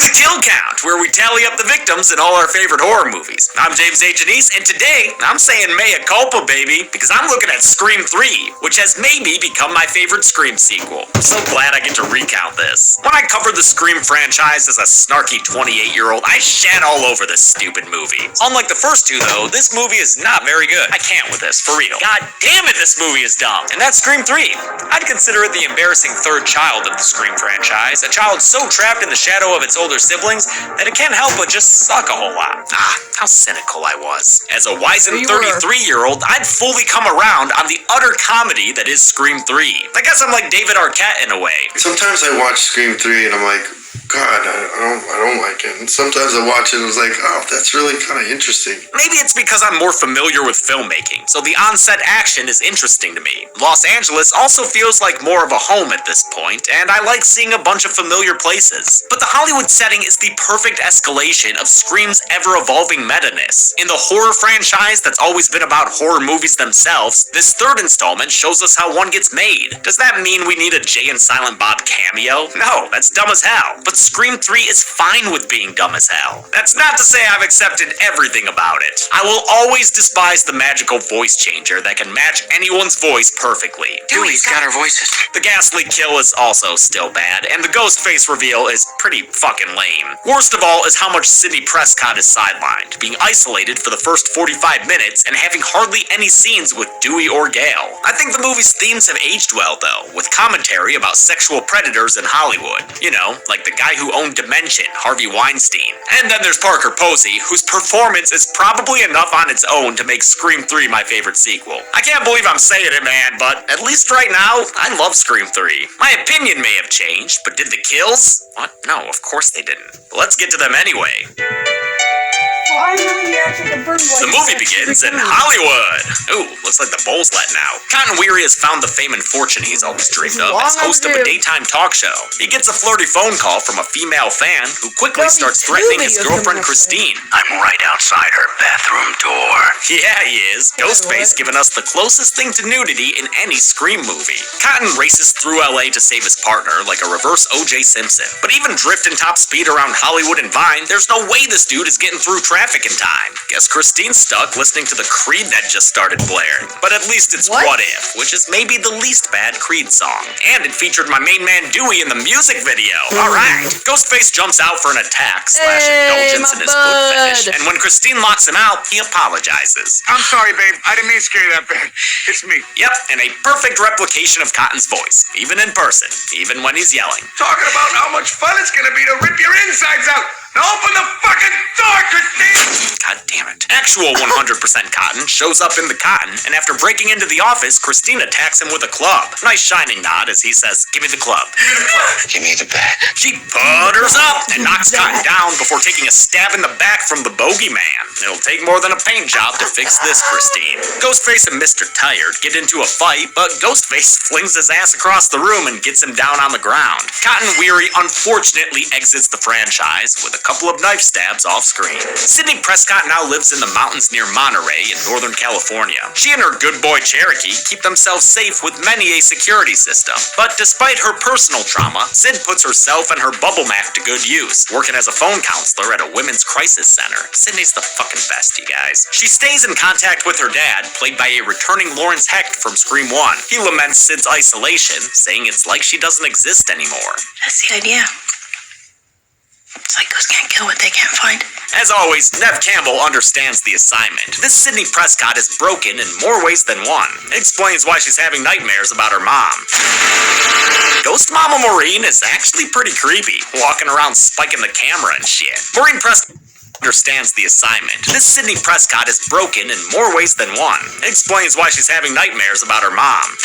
to the Kill Count, where we tally up the victims in all our favorite horror movies. I'm James A. Janice, and today, I'm saying mea culpa, baby, because I'm looking at Scream 3, which has maybe become my favorite Scream sequel. I'm so glad I get to recount this. When I covered the Scream franchise as a snarky 28-year-old, I shat all over this stupid movie. Unlike the first two, though, this movie is not very good. I can't with this, for real. God damn it, this movie is dumb. And that's Scream 3. I'd consider it the embarrassing third child of the Scream franchise, a child so trapped in the shadow of its older siblings that it can't help but just suck a whole lot. How cynical I was. As a wizened 33-year-old, I'd fully come around on the utter comedy that is Scream 3. I guess I'm like David Arquette in a way. Sometimes I watch Scream 3 and I'm like, God, I don't like it. And sometimes I watch it and it's like, oh, that's really kind of interesting. Maybe it's because I'm more familiar with filmmaking, so the on-set action is interesting to me. Los Angeles also feels like more of a home at this point, and I like seeing a bunch of familiar places. But the Hollywood setting is the perfect escalation of Scream's ever-evolving meta-ness. In the horror franchise that's always been about horror movies themselves, this third installment shows us how one gets made. Does that mean we need a Jay and Silent Bob cameo? No, that's dumb as hell. But Scream 3 is fine with being dumb as hell. That's not to say I've accepted everything about it. I will always despise the magical voice changer that can match anyone's voice perfectly. Dewey's got our voices. The ghastly kill is also still bad, and the ghost face reveal is pretty fucking lame. Worst of all is how much Sidney Prescott is sidelined, being isolated for the first 45 minutes and having hardly any scenes with Dewey or Gale. I think the movie's themes have aged well, though, with commentary about sexual predators in Hollywood. You know, like the guy who owned Dimension, Harvey Weinstein. And then there's Parker Posey, whose performance is probably enough on its own to make Scream 3 my favorite sequel. I can't believe I'm saying it, man, but at least right now, I love Scream 3. My opinion may have changed, but did the kills? What? No, of course they didn't. But let's get to them anyway. The movie begins in Hollywood. Ooh, looks like the bowl's letting out. Cotton Weary has found the fame and fortune he's always dreamed of as host of a daytime talk show. He gets a flirty phone call from a female fan who quickly starts threatening his girlfriend Christine. I'm right outside her bathroom door. Yeah, he is. Ghostface giving us the closest thing to nudity in any Scream movie. Cotton races through LA to save his partner like a reverse O.J. Simpson. But even drifting top speed around Hollywood and Vine, there's no way this dude is getting through traffic in time. Guess Christine's stuck listening to the Creed that just started blaring. But at least it's What If, which is maybe the least bad Creed song. And it featured my main man Dewey in the music video. Alright. Ghostface jumps out for an attack / indulgence in his foot fetish. And when Christine locks him out, he apologizes. I'm sorry, babe. I didn't mean to scare you that bad. It's me. Yep, and a perfect replication of Cotton's voice. Even in person. Even when he's yelling. Talking about how much fun it's gonna be to rip your insides out. Now open the fucking door, Christine! God damn it. Actual 100% Cotton shows up in the Cotton, and after breaking into the office, Christine attacks him with a club. Nice shining nod as he says, "Give me the club." Give me the bat. She butters up and knocks Cotton down before taking a stab in the back from the bogeyman. It'll take more than a paint job to fix this, Christine. Ghostface and Mr. Tired get into a fight, but Ghostface flings his ass across the room and gets him down on the ground. Cotton Weary unfortunately exits the franchise with a couple of knife stabs off screen. Sidney Prescott now lives in the mountains near Monterey in Northern California. She and her good boy Cherokee keep themselves safe with many a security system. But despite her personal trauma, Sid puts herself and her bubble map to good use, working as a phone counselor at a women's crisis center. Sydney's the fucking best, you guys. She stays in contact with her dad, played by a returning Lawrence Hecht from Scream 1. He laments Sid's isolation, saying it's like she doesn't exist anymore. That's the idea. Psychos can't kill what they can't find. As always, Nev Campbell understands the assignment. This Sidney Prescott is broken in more ways than one. It explains why she's having nightmares about her mom. Ghost Mama Maureen is actually pretty creepy, walking around spiking the camera and shit. Maureen Prescott understands the assignment. This Sidney Prescott is broken in more ways than one. It explains why she's having nightmares about her mom.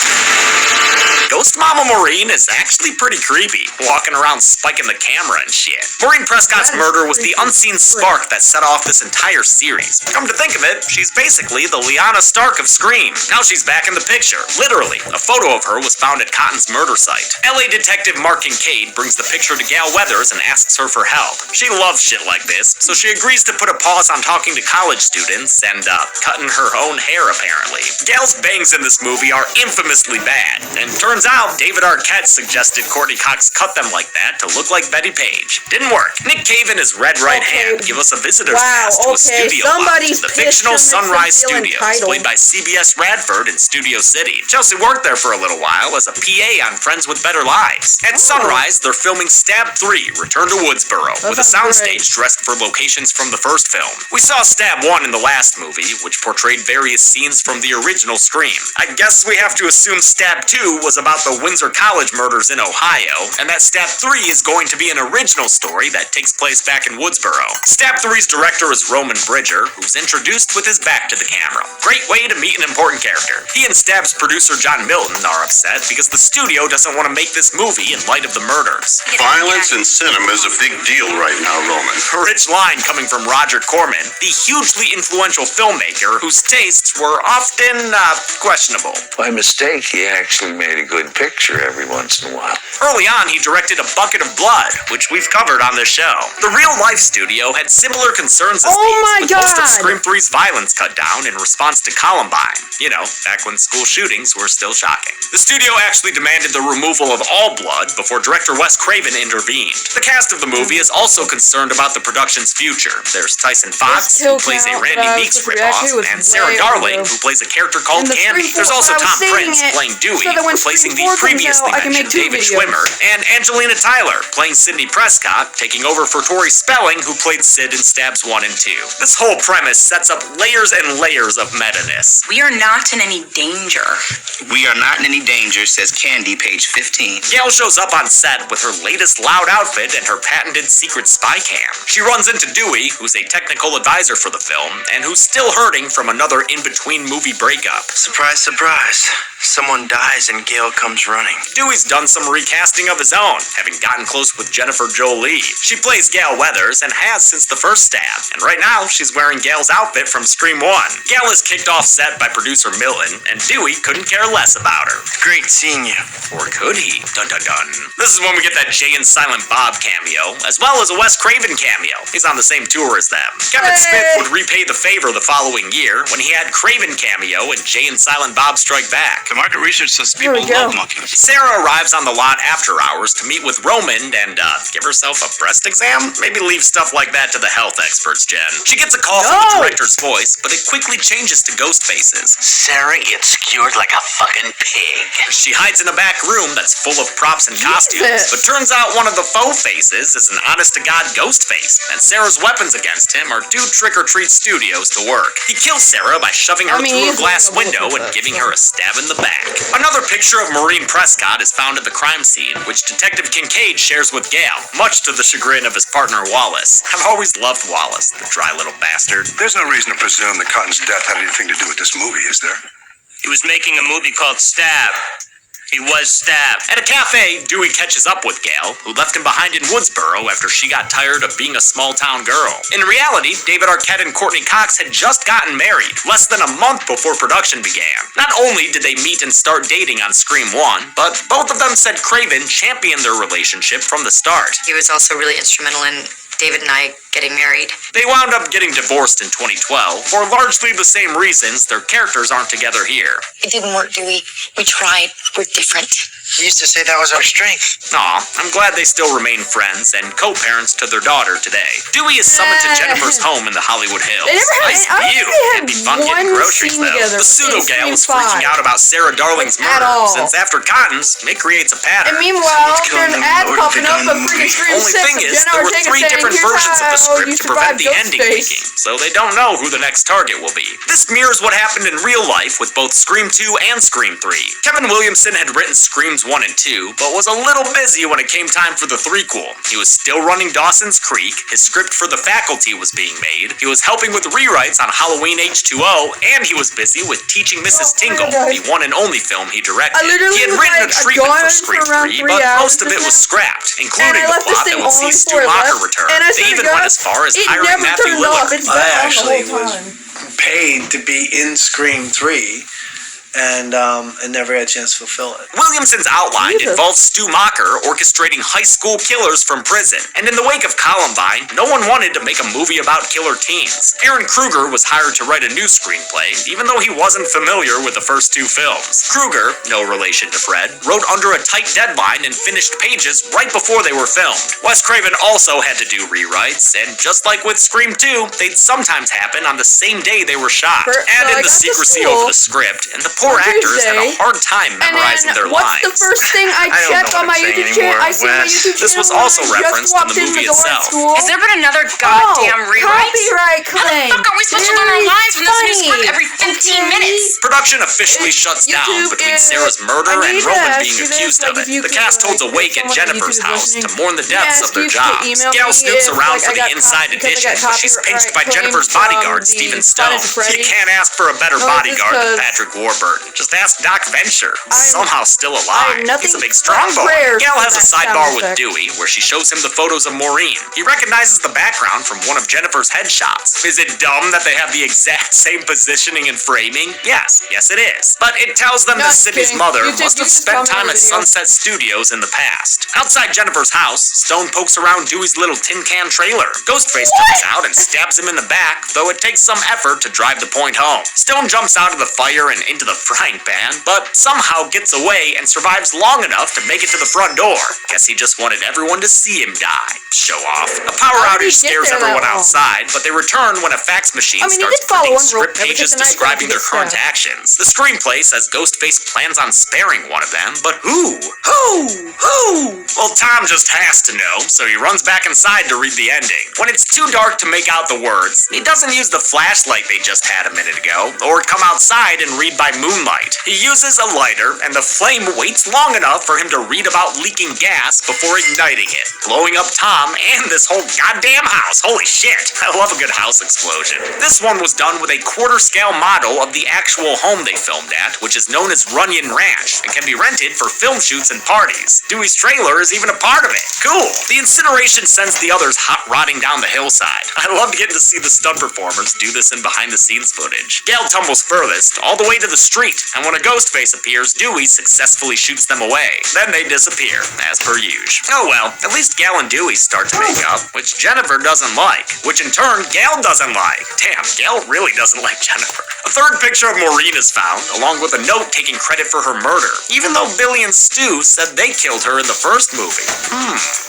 Ghost Mama Maureen is actually pretty creepy, walking around spiking the camera and shit. Maureen Prescott's murder was the unseen spark that set off this entire series. Come to think of it, she's basically the Lyanna Stark of Scream. Now she's back in the picture. Literally, a photo of her was found at Cotton's murder site. LA detective Mark Kincaid brings the picture to Gail Weathers and asks her for help. She loves shit like this, so she agrees agrees to put a pause on talking to college students and, cutting her own hair, apparently. Gale's bangs in this movie are infamously bad, and turns out David Arquette suggested Courtney Cox cut them like that to look like Betty Page. Didn't work. Nick Cave and his red right hand give us a visitor's pass to a studio lot, the fictional Sunrise Studios, played by CBS Radford in Studio City. Chelsea worked there for a little while as a PA on Friends with Better Lives. At Sunrise, they're filming Stab 3, Return to Woodsboro, with a soundstage dressed for locations from the first film. We saw Stab 1 in the last movie, which portrayed various scenes from the original Scream. I guess we have to assume Stab 2 was about the Windsor College murders in Ohio, and that Stab 3 is going to be an original story that takes place back in Woodsboro. Stab 3's director is Roman Bridger, who's introduced with his back to the camera. Great way to meet an important character. He and Stab's producer John Milton are upset because the studio doesn't want to make this movie in light of the murders. Violence in cinema is a big deal right now, Roman. A rich line coming from Roger Corman, the hugely influential filmmaker whose tastes were often, questionable. By mistake, he actually made a good picture every once in a while. Early on, he directed A Bucket of Blood, which we've covered on this show. The Real Life studio had similar concerns as these, with most of Scream 3's violence cut down in response to Columbine. You know, back when school shootings were still shocking. The studio actually demanded the removal of all blood before director Wes Craven intervened. The cast of the movie is also concerned about the production's future. There's Tyson Fox, who plays a Randy Meeks ripoff, and Sarah Darling, who plays a character called Candy. There's also Tom Prince playing Dewey, replacing the previously mentioned David Schwimmer, and Angelina Tyler playing Sidney Prescott, taking over for Tori Spelling, who played Sid in Stabs 1 and 2. This whole premise sets up layers and layers of meta-ness. We are not in any danger. We are not in any danger, says Candy, page 15. Gale shows up on set with her latest loud outfit and her patented secret spy cam. She runs into Dewey, who's a technical advisor for the film, and who's still hurting from another in-between movie breakup. Surprise, surprise. Someone dies and Gale comes running. Dewey's done some recasting of his own, having gotten close with Jennifer Jolie. She plays Gale Weathers and has since the first Stab, and right now she's wearing Gale's outfit from Scream 1. Gale is kicked off set by producer Milton, and Dewey couldn't care less about her. Great seeing you. Or could he? Dun dun dun. This is when we get that Jay and Silent Bob cameo, as well as a Wes Craven cameo. He's on the same tour as them. Kevin Smith would repay the favor the following year when he had Craven cameo in Jay and Silent Bob Strike Back. The market research says people love monkeys. Sarah arrives on the lot after hours to meet with Roman and, give herself a breast exam? Maybe leave stuff like that to the health experts, Jen. She gets a call from the director's voice, but it quickly changes to ghost faces. Sarah gets skewered like a fucking pig. She hides in a back room that's full of props and costumes, but turns out one of the faux faces is an honest-to-God ghost face, and Sarah's weapons against him are due Trick or Treat Studios to work. He kills Sarah by shoving her through a glass window and giving her a stab in the back. Another picture of Maureen Prescott is found at the crime scene, which Detective Kincaid shares with Gale, much to the chagrin of his partner Wallace. I've always loved Wallace, the dry little bastard. There's no reason to presume that Cotton's death had anything to do with this movie, is there? He was making a movie called Stab. He was stabbed. At a cafe, Dewey catches up with Gale, who left him behind in Woodsboro after she got tired of being a small-town girl. In reality, David Arquette and Courtney Cox had just gotten married, less than a month before production began. Not only did they meet and start dating on Scream 1, but both of them said Craven championed their relationship from the start. He was also really instrumental in David and I getting married. They wound up getting divorced in 2012, for largely the same reasons their characters aren't together here. It didn't work, Dewey. We tried. We're different. We used to say that was our strength. Aw, I'm glad they still remain friends and co-parents to their daughter today. Dewey is summoned to Jennifer's home in the Hollywood Hills. Nice view. It'd be fun getting groceries, though. The pseudo-gal is freaking out about Sarah Darling's murder, since after Cotton's, it creates a pattern. And meanwhile, there's an ad popping up of freaking Scream 6. Only thing is, there were 3 different versions of the script to prevent the ending leaking, so they don't know who the next target will be. This mirrors what happened in real life with both Scream 2 and Scream 3. Kevin Williamson had written Screams 1 and 2, but was a little busy when it came time for the threequel. He was still running Dawson's Creek, his script for The Faculty was being made, he was helping with rewrites on Halloween H2O, and he was busy with Teaching Mrs. Tingle, the one and only film he directed. He had written a treatment for Scream 3, but most of it was scrapped, including the plot that would see Stu Macher return. They even went as far as hiring Matthew Lillard. I actually was paid to be in Scream 3 and never had a chance to fulfill it. Williamson's outline involves Stu Macher orchestrating high school killers from prison, and in the wake of Columbine, no one wanted to make a movie about killer teens. Aaron Kruger was hired to write a new screenplay, even though he wasn't familiar with the first two films. Kruger, no relation to Fred, wrote under a tight deadline and finished pages right before they were filmed. Wes Craven also had to do rewrites, and just like with Scream 2, they'd sometimes happen on the same day they were shot. Add in the secrecy over the script, and the poor actors had a hard time memorizing their lines. What's the first thing I check on my YouTube channel? I see my YouTube channel. This was also referenced in the movie itself. Has there been another goddamn rewrite? Copyright claim. How the fuck are we supposed to learn our lines when there's a new script every 15 minutes? Production officially shuts down between Sarah's murder and Roman being accused of it. The cast holds a wake at Jennifer's house to mourn the deaths of their jobs. Gail snoops around for the inside edition, but she's pinched by Jennifer's bodyguard, Stephen Stone. You can't ask for a better bodyguard than Patrick Warburton. Just ask Doc Venture, who's somehow still alive. He's a big strong boy. Gail has a sidebar with Dewey, where she shows him the photos of Maureen. He recognizes the background from one of Jennifer's headshots. Is it dumb that they have the exact same positioning and framing? Yes it is. But it tells them that Sydney's mother must have spent time at Sunset Studios in the past. Outside Jennifer's house, Stone pokes around Dewey's little tin can trailer. Ghostface jumps out and stabs him in the back, though it takes some effort to drive the point home. Stone jumps out of the fire and into the frying pan, but somehow gets away and survives long enough to make it to the front door. Guess he just wanted everyone to see him die. Show off. A power outage scares everyone outside, but they return when a fax machine starts printing script pages describing their current actions. The screenplay says Ghostface plans on sparing one of them, but who? Who? Well, Tom just has to know, so he runs back inside to read the ending. When it's too dark to make out the words, he doesn't use the flashlight they just had a minute ago, or come outside and read by moonlight. He uses a lighter, and the flame waits long enough for him to read about leaking gas before igniting it, blowing up Tom and this whole goddamn house. Holy shit! I love a good house explosion. This one was done with a quarter-scale model of the actual home they filmed at, which is known as Runyon Ranch, and can be rented for film shoots and parties. Dewey's trailer is even a part of it. Cool! The incineration sends the others hot-rodding down the hillside. I loved getting to see the stunt performers do this in behind-the-scenes footage. Gail tumbles furthest, all the way to the street, and when a Ghostface appears, Dewey successfully shoots them away. Then they disappear, as per usual. Oh well, at least Gail and Dewey start to make up, which Jennifer doesn't like, which in turn Gail doesn't like. Damn, Gail really doesn't like Jennifer. A third picture of Maureen is found, along with a note taking credit for her murder, even though Billy and Stu said they killed her in the first movie.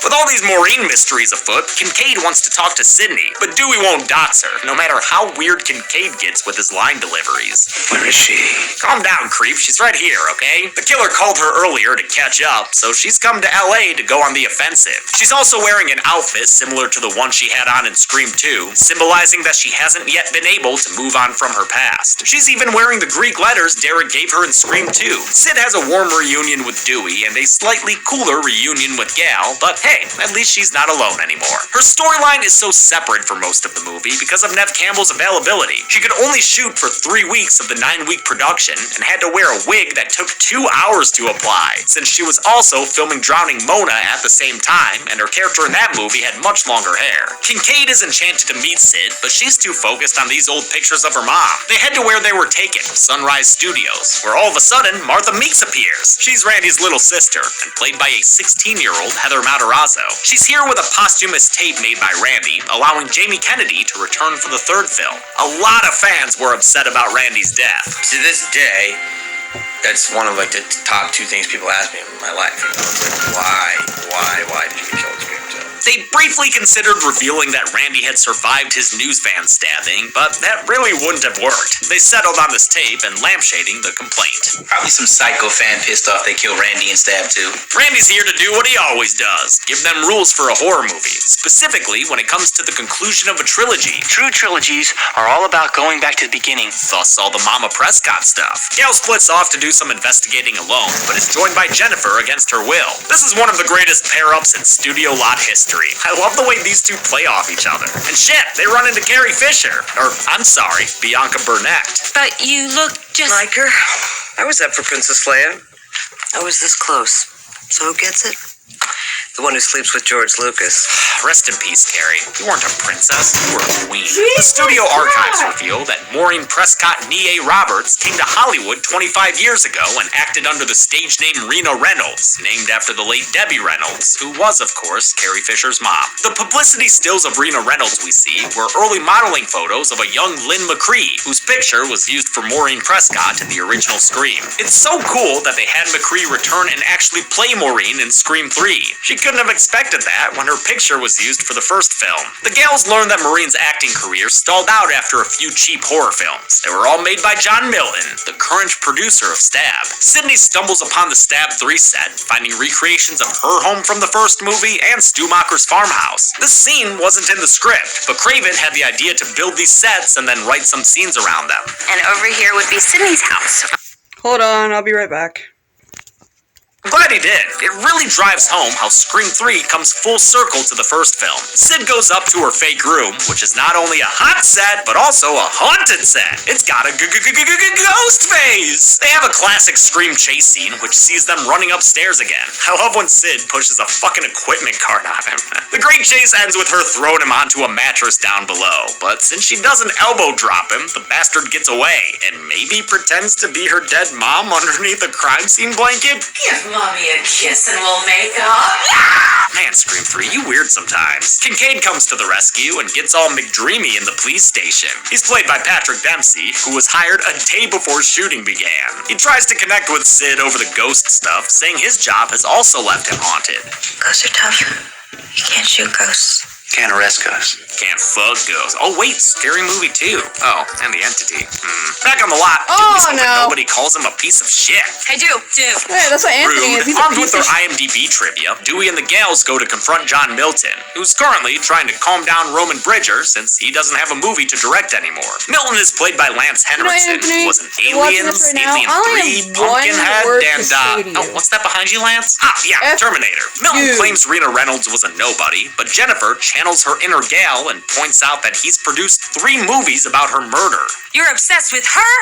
With all these Maureen mysteries afoot, Kincaid wants to talk to Sydney, but Dewey won't dox her, no matter how weird Kincaid gets with his line deliveries. Where is she? Calm down, creep. She's right here, okay? The killer called her earlier to catch up, so she's come to LA to go on the offensive. She's also wearing an outfit similar to the one she had on in Scream 2, symbolizing that she hasn't yet been able to move on from her past. She's even wearing the Greek letters Derek gave her in Scream 2. Sid has a warm reunion with Dewey and a slightly cooler reunion with Gal, but hey, at least she's not alone anymore. Her storyline is so separate for most of the movie because of Neve Campbell's availability. She could only shoot for 3 weeks of the 9-week production and had to wear a wig that took 2 hours to apply, since she was also filming Drowning Mona at the same time, and her character in that movie had much longer hair. Kincaid is enchanted to meet Sid, but she's too focused on these old pictures of her mom. They head to where they were taken, Sunrise Studios, where all of a sudden, Martha Meeks appears. She's Randy's little sister, and played by a 16-year-old Heather Matarazzo. She's here with a posthumous tape made by Randy, allowing Jamie Kennedy to return for the third film. A lot of fans were upset about Randy's death. To this day, that's one of like the top 2 things people ask me in my life. You know, it's like, why did you get killed in Scream 2? They briefly considered revealing that Randy had survived his news van stabbing, but that really wouldn't have worked. They settled on this tape and lampshading the complaint. Probably some psycho fan pissed off they killed Randy and stabbed too. Randy's here to do what he always does, give them rules for a horror movie, specifically when it comes to the conclusion of a trilogy. True trilogies are all about going back to the beginning. Thus all the Mama Prescott stuff. Gail splits off to do some investigating alone, but is joined by Jennifer against her will. This is one of the greatest pair-ups in studio lot history. I love the way these two play off each other. And shit, they run into Carrie Fisher. Or, I'm sorry, Bianca Burnett. But you look just like her. I was up for Princess Leia. I was this close. So who gets it? The one who sleeps with George Lucas. Rest in peace, Carrie. You weren't a princess, you were a queen. The studio archives reveal that Maureen Prescott Nie Roberts came to Hollywood 25 years ago and acted under the stage name Rena Reynolds, named after the late Debbie Reynolds, who was, of course, Carrie Fisher's mom. The publicity stills of Rena Reynolds we see were early modeling photos of a young Lynn McCree, whose picture was used for Maureen Prescott in the original Scream. It's so cool that they had McCree return and actually play Maureen in Scream 3. She couldn't have expected that when her picture was used for the first film. The gals learned that Maureen's acting career stalled out after a few cheap horror films. They were all made by John Milton, the current producer of Stab. Sydney stumbles upon the Stab 3 set, finding recreations of her home from the first movie and Stumacher's farmhouse. This scene wasn't in the script, but Craven had the idea to build these sets and then write some scenes around them. And over here would be Sydney's house. Hold on, I'll be right back. I'm glad he did. It really drives home how Scream 3 comes full circle to the first film. Sid goes up to her fake room, which is not only a hot set, but also a haunted set. It's got a ghost face! They have a classic Scream chase scene, which sees them running upstairs again. I love when Sid pushes a fucking equipment cart on him. The great chase ends with her throwing him onto a mattress down below, but since she doesn't elbow drop him, the bastard gets away, and maybe pretends to be her dead mom underneath a crime scene blanket? Give Mommy a kiss and we'll make up. Man, Scream 3, you weird sometimes. Kincaid comes to the rescue and gets all McDreamy in the police station. He's played by Patrick Dempsey, who was hired a day before shooting began. He tries to connect with Sid over the ghost stuff, saying his job has also left him haunted. Ghosts are tough. You can't shoot ghosts. Can't arrest us. Can't fuck ghosts. Oh wait, Scary Movie 2. Oh, and The Entity. Back on the lot, Oh, Dewey's hoping no. nobody calls him a piece of shit. Hey, do. Hey, that's what Anthony is. Rude. He's a Armed with piece their of IMDb trivia, Dewey and the gals go to confront John Milton, who's currently trying to calm down Roman Bridger since he doesn't have a movie to direct anymore. Milton is played by Lance Henriksen, Anthony, who was in watching Aliens, this right now, Alien I only 3, have one Pumpkinhead, word to and say to you. oh, what's that behind you, Lance? Ah, yeah, F Terminator. Milton you. claims Rena Reynolds was a nobody, but Jennifer channels her inner gal and points out that he's produced 3 movies about her murder. You're obsessed with her?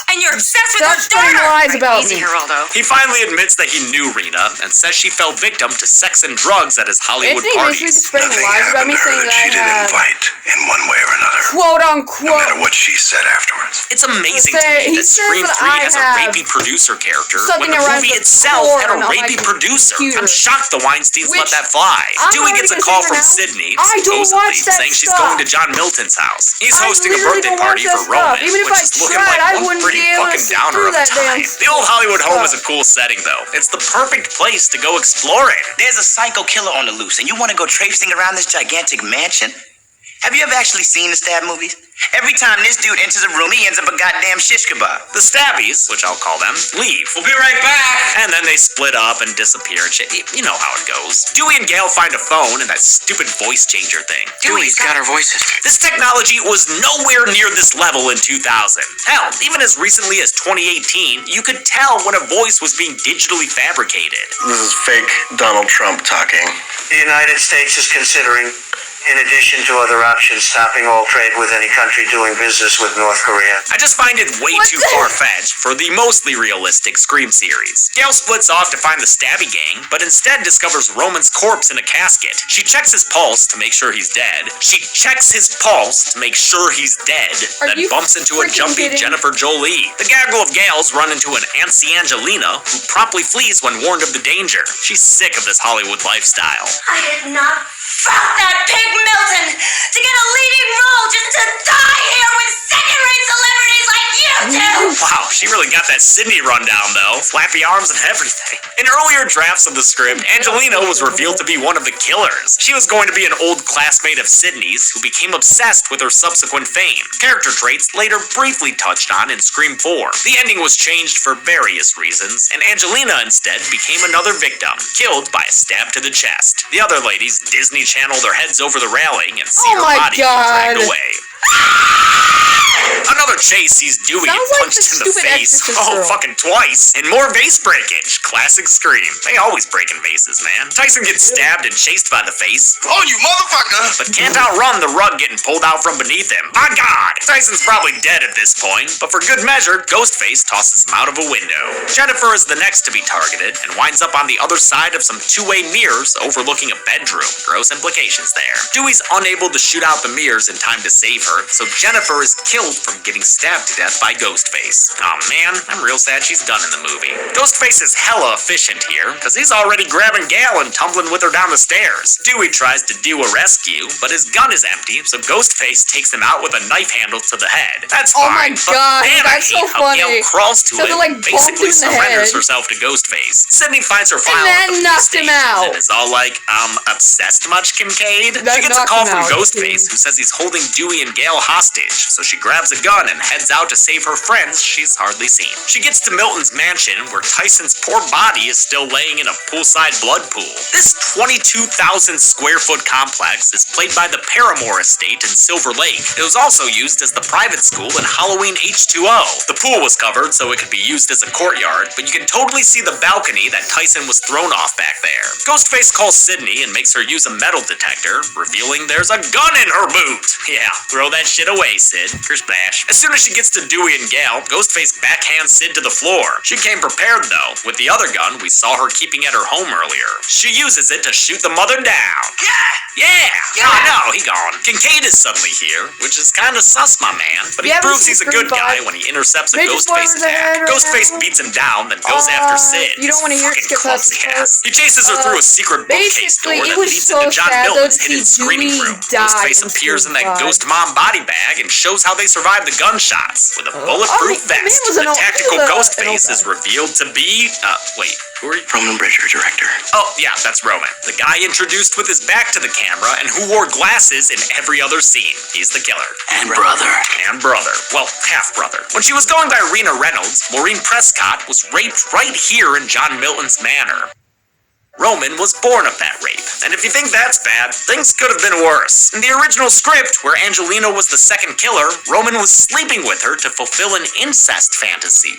And you're obsessed with Stop her spreading daughter! lies about Easy, me. Geraldo. He finally admits that he knew Rena and says she fell victim to sex and drugs at his Hollywood Anthony basically parties. spreading Nothing lies about happened me to her saying that she that I didn't have invite in one way or another. quote No unquote. matter what she said afterwards. It's amazing He to me that says Scream that 3 I has a have rapey producer character something when the around movie the itself had a corner on my rapey producer. computer. I'm shocked the Weinsteins let Which that fly. I'm Dewey already gets a gonna call say from right now, Sydney, I don't supposedly watch that saying she's stuff. going to John Milton's house. He's I hosting a literally birthday don't party watch for that stuff. Roman, Even if which I is looking tried, like I one wouldn't pretty be able to fucking sit downer through of a that damn time. The old Hollywood home is a stuff. cool setting, though. It's the perfect place to go exploring. There's a psycho killer on the loose, and you want to go traipsing around this gigantic mansion? Have you ever actually seen the Stab movies? Every time this dude enters a room, he ends up a goddamn shish kebab. The Stabbies, which I'll call them, leave. We'll be right back. And then they split up and disappear and shit. You know how it goes. Dewey and Gale find a phone and that stupid voice changer thing. Dewey's got our voices. This technology was nowhere near this level in 2000. Hell, even as recently as 2018, you could tell when a voice was being digitally fabricated. This is fake Donald Trump talking. The United States is considering, in addition to other options, stopping all trade with any country doing business with North Korea. I just find it way too far-fetched for the mostly realistic Scream series. Gale splits off to find the Stabby gang, but instead discovers Roman's corpse in a casket. She checks his pulse to make sure he's dead. She checks his pulse to make sure he's dead, then you bumps into a freaking jumpy kidding? Jennifer Jolie. The gaggle of gals run into an Auntie Angelina, who promptly flees when warned of the danger. She's sick of this Hollywood lifestyle. I did not fuck that pig Milton to get a leading role just to die here with second-rate celebrities like you two! Wow, she really got that Sydney rundown, though. Flappy arms and everything. In earlier drafts of the script, Angelina was revealed to be one of the killers. She was going to be an old classmate of Sydney's who became obsessed with her subsequent fame. Character traits later briefly touched on in Scream 4. The ending was changed for various reasons, and Angelina instead became another victim, killed by a stab to the chest. The other ladies Disney Channel their heads over the railing and see Oh her my body God. dragged away. Another chase sees Dewey Sounds like punched the in the stupid face. Exorcist Oh, girl. fucking twice. And more vase breakage. Classic Scream. They always breaking vases, man. Tyson gets stabbed and chased by the face, Oh, you motherfucker! but can't outrun the rug getting pulled out from beneath him. My God! Tyson's probably dead at this point, but for good measure, Ghostface tosses him out of a window. Jennifer is the next to be targeted and winds up on the other side of some two-way mirrors overlooking a bedroom. Gross implications there. Dewey's unable to shoot out the mirrors in time to save her, so Jennifer is killed from getting stabbed to death by Ghostface. Aw man, I'm real sad she's done in the movie. Ghostface is hella efficient here, because he's already grabbing Gal and tumbling with her down the stairs. Dewey tries to do a rescue, but his gun is empty, so Ghostface takes him out with a knife handle to the head. That's Oh my fine, God, but man, that's I hate so how Gal funny. crawls to So it they, like, and basically bumped him in the surrenders head. herself to Ghostface. Sydney finds her file then at the police knocked him station out. and is all like, obsessed much, Kincaid? That She gets a knocked call him from out, Ghostface, who says he's holding Dewey and Gal hostage, so she grabs a gun and heads out to save her friends she's hardly seen. She gets to Milton's mansion, where Tyson's poor body is still laying in a poolside blood pool. This 22,000 square foot complex is played by the Paramore estate in Silver Lake. It was also used as the private school in Halloween H2O. The pool was covered so it could be used as a courtyard, but you can totally see the balcony that Tyson was thrown off back there. Ghostface calls Sydney and makes her use a metal detector, revealing there's a gun in her boot. Yeah, throw that shit away, Sid. Kershbash. As soon as she gets to Dewey and Gal, Ghostface backhands Sid to the floor. She came prepared though, with the other gun we saw her keeping at her home earlier. She uses it to shoot the mother down. Yeah! Oh no, he gone. Kincaid is suddenly here, which is kinda sus, my man, but he You ever proves seen he's a good Scream guy 5? when he intercepts a They just Ghostface went over the head attack. right Ghostface now. beats him down, then goes after Sid. You don't want to hear it, Fucking skip past clumsy this ass. He chases her through a secret bookcase door Basically, that it was leads so into John sad, though, Milton's to hidden see screening Dewey room. die Ghostface in appears in that Scream 5. ghost mom body bag and shows how they survived the gunshots with a bulletproof the man vest. was The tactical an Ghostface old is guy. revealed to be wait, who are you? Roman Bridger, director. Oh, yeah, that's Roman. The guy introduced with his back to the camera and who wore glasses in every other scene. He's the killer. And brother. And brother. Well, half-brother. When she was going by Rena Reynolds, Maureen Prescott was raped right here in John Milton's manor. Roman was born of that rape. And if you think that's bad, things could have been worse. In the original script, where Angelina was the second killer, Roman was sleeping with her to fulfill an incest fantasy.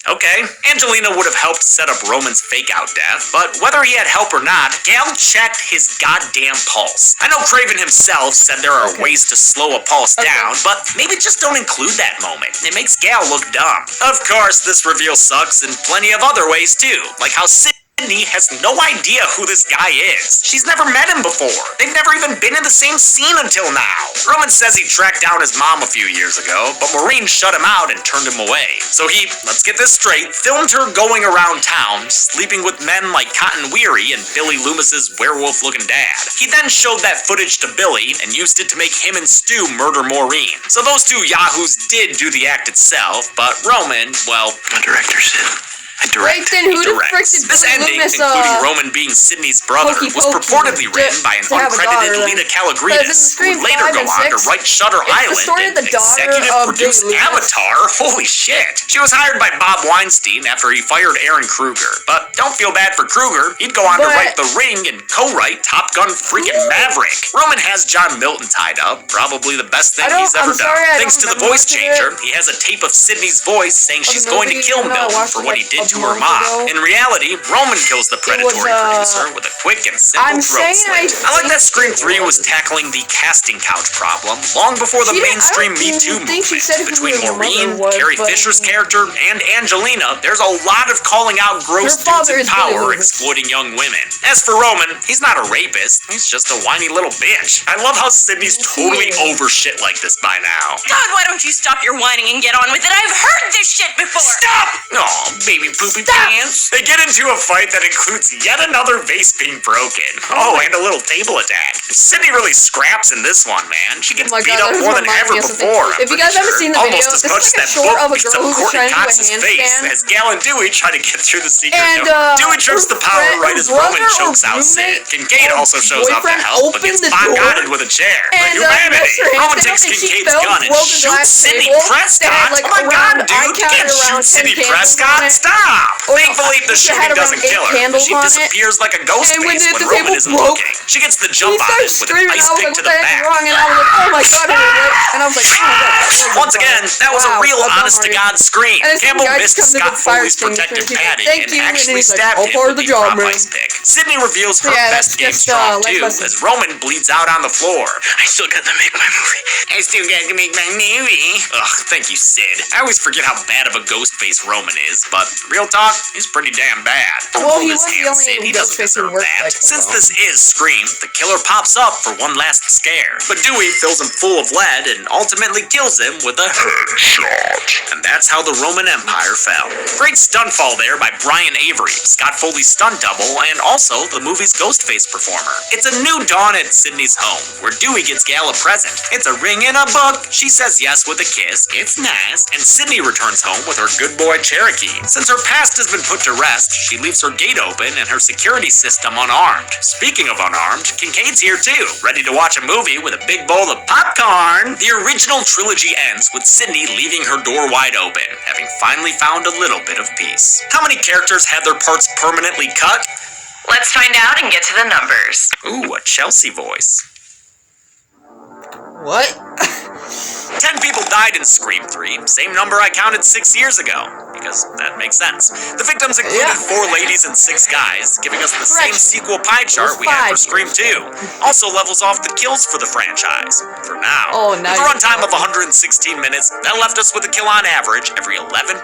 Okay, Angelina would have helped set up Roman's fake-out death, but whether he had help or not, Gal checked his goddamn pulse. I know Craven himself said there are ways to slow a pulse down, but maybe just don't include that moment. It makes Gal look dumb. Of course, this reveal sucks in plenty of other ways too, like how Sydney has no idea who this guy is. She's never met him before. They've never even been in the same scene until now. Roman says he tracked down his mom a few years ago, but Maureen shut him out and turned him away. So he, let's get this straight, filmed her going around town, sleeping with men like Cotton Weary and Billy Loomis's werewolf-looking dad. He then showed that footage to Billy and used it to make him and Stu murder Maureen. So those two yahoos did do the act itself, but Roman, well, A director, Sid. I direct. Then who the frick directs. did This Billy ending, Loomis, including Roman being Sydney's brother, Pokey was Pokey purportedly written by an to have a uncredited daughter, Lita then. Kalogridis, Because in who Scream would later 5 go and on to 6, write Shutter it's the Island story of and the daughter executive of produce Billy Loomis. Avatar. Holy shit. She was hired by Bob Weinstein after he fired Aaron Kruger. But don't feel bad for Kruger. He'd go on to write The Ring and co-write Top Gun freaking Maverick. Roman has John Milton tied up, probably the best thing he's ever done. Thanks to the voice changer, he has a tape of Sydney's voice saying she's going to kill Milton for what he did to her mom. In reality, Roman kills the predatory producer with a quick and simple throat slit. I like that Scream 3 was tackling the casting couch problem long before the mainstream Me Too movement. Between Maureen, Carrie Fisher's character, and Angelina, there's a lot of calling out gross dudes in power exploiting young women. As for Roman, he's not a rapist, he's just a whiny little bitch. I love how Sydney's totally over shit like this by now. God, why don't you stop your whining and get on with it? I've heard this shit before. Stop! Aw, baby poopy pants. They get into a fight that includes yet another vase being broken. Oh, and a little table attack. Sydney really scraps in this one, man. She gets beat up more than ever before. If you guys haven't seen the video, almost as this much is as like a that short book of a beats girl up who's Courtney trying to do a Cox's face handstand. as Gal and Dewey try to get through the secret And, door. Dewey trips her the power friend- right as her Roman brother or chokes out roommate Sid. Kincaid or also shows up to boyfriend help, but opened gets the bogotted door with a chair. and, But humanity. messed her hand Roman down takes and she Kincaid's fell, gun and broke the shoots glass Sydney table. They Prescott. had, like, Oh my god, around- I dude, you counted can't shoot around 10 Sydney candles on Prescott. it. Stop! stop! Oh, Thankfully, the it shooting had around doesn't 8 kill her. candles She on it. disappears like a ghost And when face the when table Roman isn't broke, looking. She gets the He jump on started it with an screaming, ice I was pick like, to what the the heck is back. wrong? And I was like, oh my god, and I was like, oh my god. Once again, that was a real honest-to-God scream. And then some Campbell guy missed just comes Scott in with fire Foley's protective extinguisher, padding thank and you, and actually he's like, stabbed all him part with of the the job, prop man. ice pick. Sydney reveals her Yeah, best that's game just, strong life too, lesson. as Roman bleeds out on the floor. I still got to make my movie. I still got to make my movie. Ugh, thank you, Sid. I always forget how bad of a ghost face Roman is, but real talk, he's pretty damn bad. Well, he Hold his was the hand, only Sid. He doesn't ghost face who deserve worked that. like Since this is Scream, the killer pops up for one last scare. But Dewey fills him full of lead and ultimately kills him with a headshot. And that's how the Roman Empire fell. Great stunt fall there by Brian Avery, Scott Foley's stunt double, and also the movie's Ghostface performer. It's a new dawn at Sydney's home, where Dewey gets Gal a present. It's a ring and a book. She says yes with a kiss. It's nice. And Sydney returns home with her good boy Cherokee. Since her past has been put to rest, she leaves her gate open and her security system unarmed. Speaking of unarmed, Kincaid's here too, ready to watch a movie with a big bowl of popcorn. The original trilogy ends with Sydney leaving her door wide open, having finally found a little bit of peace. How many characters had their parts permanently cut? Let's find out and get to the numbers. Ooh, a Chelsea voice. What? 10 people died in Scream 3, same number I counted 6 years ago, because that makes sense. The victims included 4 ladies and 6 guys, giving us the same sequel pie chart we had for Scream 2. Also levels off the kills for the franchise, for now. Oh, now With a runtime of 116 minutes, that left us with a kill on average every 11.6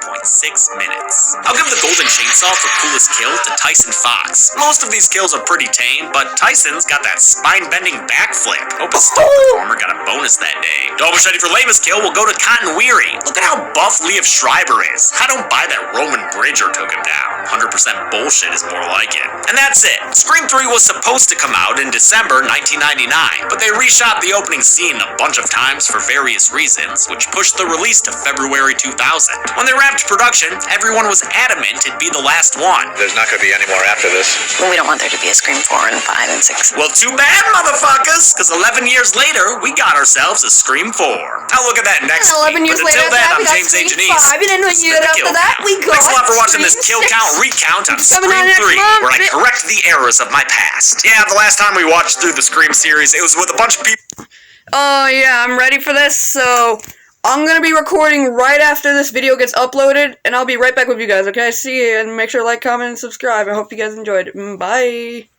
minutes. I'll give the Golden Chainsaw for coolest kill to Tyson Fox. Most of these kills are pretty tame, but Tyson's got that spine-bending backflip. Hope his stunt performer got a bonus that day. Dog Machete for lamest kill will go to Cotton Weary. Look at how buff Liev Schreiber is. I don't buy that Roman Bridger took him down. 100% bullshit is more like it. And that's it. Scream 3 was supposed to come out in December 1999, but they reshot the opening scene a bunch of times for various reasons, which pushed the release to February 2000. When they wrapped production, everyone was adamant it'd be the last one. There's not going to be any more after this. We don't want there to be a Scream 4 and 5 and 6. Well, too bad, motherfuckers, because 11 years later, we got ourselves a Scream 4. Now look at that next 11 week. years But until later, then, I'm we got James A. Scream Janice. 5, and then a year after that, we got Thanks a lot for watching this Scream kill 6. count recount on It's coming Scream out next 3, month. where I correct the errors of my past. Yeah, the last time we watched through the Scream series, it was with a bunch of people. Oh yeah, I'm ready for this, so I'm gonna be recording right after this video gets uploaded, and I'll be right back with you guys, okay? See you, and make sure to like, comment, and subscribe. I hope you guys enjoyed. Bye!